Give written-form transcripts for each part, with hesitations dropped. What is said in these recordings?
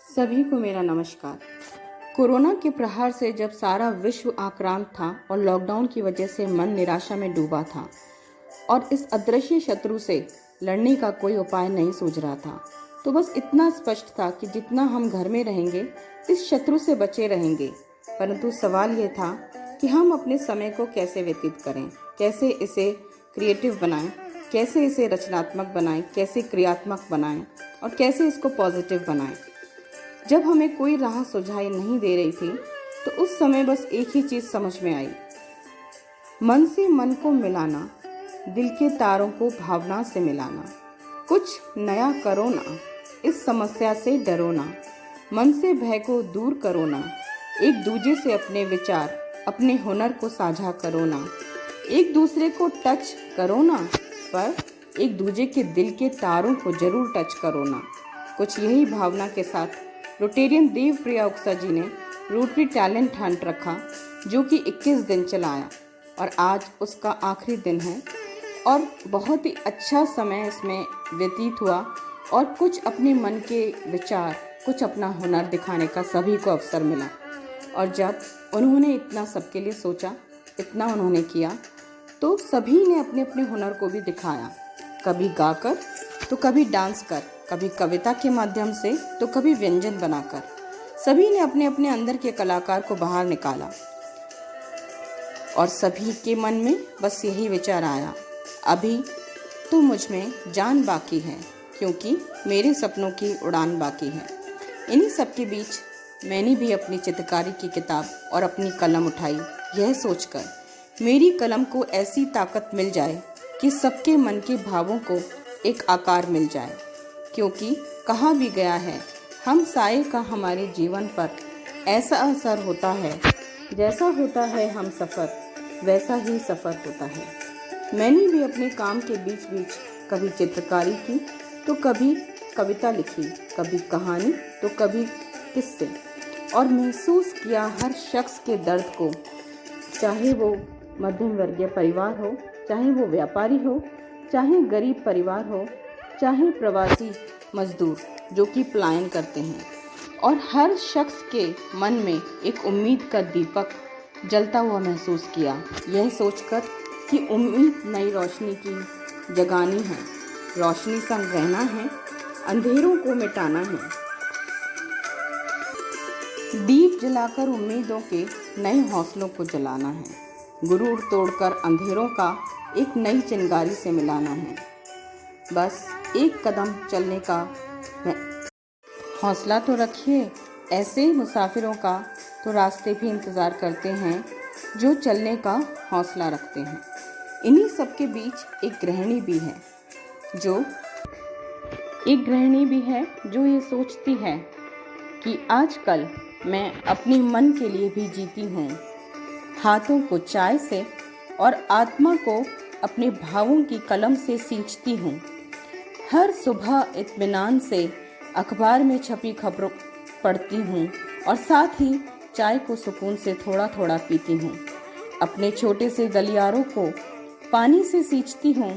सभी को मेरा नमस्कार। कोरोना के प्रहार से जब सारा विश्व आक्रांत था और लॉकडाउन की वजह से मन निराशा में डूबा था और इस अदृश्य शत्रु से लड़ने का कोई उपाय नहीं सूझ रहा था, तो बस इतना स्पष्ट था कि जितना हम घर में रहेंगे इस शत्रु से बचे रहेंगे। परंतु सवाल यह था कि हम अपने समय को कैसे व्यतीत करें, कैसे इसे क्रिएटिव बनाएं, कैसे इसे रचनात्मक बनाएं, कैसे क्रियात्मक बनाएं और कैसे इसको पॉजिटिव बनाएं। जब हमें कोई राह सुझाई नहीं दे रही थी तो उस समय बस एक ही चीज समझ में आई, मन से मन को मिलाना, दिल के तारों को भावना से मिलाना। कुछ नया करो ना, इस समस्या से डरो ना, मन से भय को दूर करो ना, एक दूजे से अपने विचार अपने हुनर को साझा करो ना, एक दूसरे को टच करो ना, पर एक दूजे के दिल के तारों को जरूर टच करो ना। कुछ यही भावना के साथ रोटेरियन देवप्रिया उक्सा जी ने रोटरी टैलेंट हंट रखा, जो कि 21 दिन चलाया और आज उसका आखिरी दिन है और बहुत ही अच्छा समय इसमें व्यतीत हुआ और कुछ अपने मन के विचार, कुछ अपना हुनर दिखाने का सभी को अवसर मिला। और जब उन्होंने इतना सबके लिए सोचा, इतना उन्होंने किया, तो सभी ने अपने अपने हुनर को भी दिखाया, कभी गाकर तो कभी डांस कर, कभी कविता के माध्यम से तो कभी व्यंजन बनाकर। सभी ने अपने अपने अंदर के कलाकार को बाहर निकाला और सभी के मन में बस यही विचार आया, अभी तो मुझ में जान बाकी है, क्योंकि मेरे सपनों की उड़ान बाकी है। इन्हीं सब के बीच मैंने भी अपनी चित्रकारी की किताब और अपनी कलम उठाई, यह सोचकर मेरी कलम को ऐसी ताकत मिल जाए कि सबके मन के भावों को एक आकार मिल जाए। क्योंकि कहा भी गया है, हम साये का हमारे जीवन पर ऐसा असर होता है, जैसा होता है हम सफ़र वैसा ही सफ़र होता है। मैंने भी अपने काम के बीच बीच कभी चित्रकारी की तो कभी कविता लिखी, कभी कहानी तो कभी किस्से, और महसूस किया हर शख्स के दर्द को, चाहे वो मध्यम वर्गीय परिवार हो, चाहे वो व्यापारी हो, चाहे गरीब परिवार हो, चाहे प्रवासी मजदूर जो कि पलायन करते हैं। और हर शख्स के मन में एक उम्मीद का दीपक जलता हुआ महसूस किया, यह सोचकर कि उम्मीद नई रोशनी की जगानी है, रोशनी संग रहना है, अंधेरों को मिटाना है, दीप जलाकर उम्मीदों के नए हौसलों को जलाना है, गुरूर तोड़कर अंधेरों का एक नई चिंगारी से मिलाना है। बस एक कदम चलने का हौसला तो रखिए। ऐसे मुसाफिरों का तो रास्ते भी इंतज़ार करते हैं जो चलने का हौसला रखते हैं। इन्हीं सब के बीच एक गृहिणी भी है जो ये सोचती है कि आजकल मैं अपने मन के लिए भी जीती हूँ, हाथों को चाय से और आत्मा को अपने भावों की कलम से सींचती हूँ। हर सुबह इत्मीनान से अखबार में छपी खबरों पढ़ती हूँ और साथ ही चाय को सुकून से थोड़ा थोड़ा पीती हूँ। अपने छोटे से गलियारों को पानी से सींचती हूँ।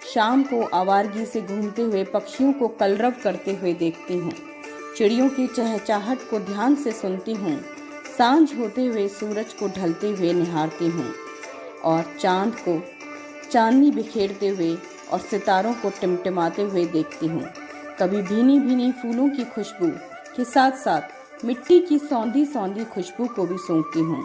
शाम को आवारगी से घूमते हुए पक्षियों को कलरव करते हुए देखती हूँ। चिड़ियों की चहचहाहट को ध्यान से सुनती हूँ। सांझ होते हुए सूरज को ढलते हुए निहारती हूँ और चांद को चांदनी बिखेरते हुए और सितारों को टिमटिमाते हुए देखती हूँ। कभी भीनी भीनी फूलों की खुशबू के साथ साथ मिट्टी की सौंधी सौंधी खुशबू को भी सूंघती हूँ।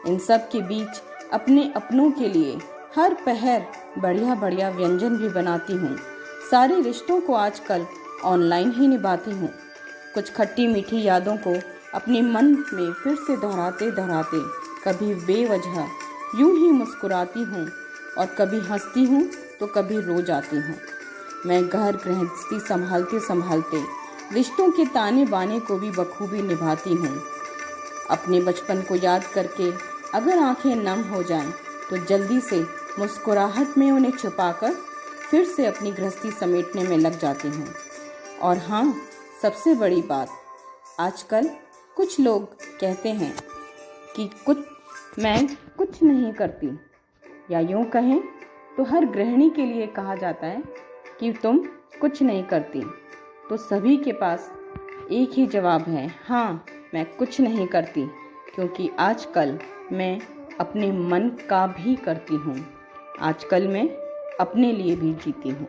इन सब के बीच अपने अपनों के लिए हर पहर बढ़िया बढ़िया व्यंजन भी बनाती हूँ। सारे रिश्तों को आजकल ऑनलाइन ही निभाती हूँ। कुछ खट्टी मीठी यादों को अपने मन में फिर से दोहराते दोहराते कभी बेवजह यूं ही मुस्कुराती हूँ और कभी हंसती हूँ तो कभी रो जाती हूँ। मैं घर गृहस्थी संभालते संभालते रिश्तों के ताने बाने को भी बखूबी निभाती हूँ। अपने बचपन को याद करके अगर आंखें नम हो जाएं तो जल्दी से मुस्कुराहट में उन्हें छुपाकर फिर से अपनी गृहस्थी समेटने में लग जाती हूँ। और हाँ, सबसे बड़ी बात, आजकल कुछ लोग कहते हैं कि मैं कुछ नहीं करती, या यूँ कहें तो हर गृहिणी के लिए कहा जाता है कि तुम कुछ नहीं करती। तो सभी के पास एक ही जवाब है, हाँ मैं कुछ नहीं करती, क्योंकि आजकल मैं अपने मन का भी करती हूँ। आजकल मैं अपने लिए भी जीती हूँ।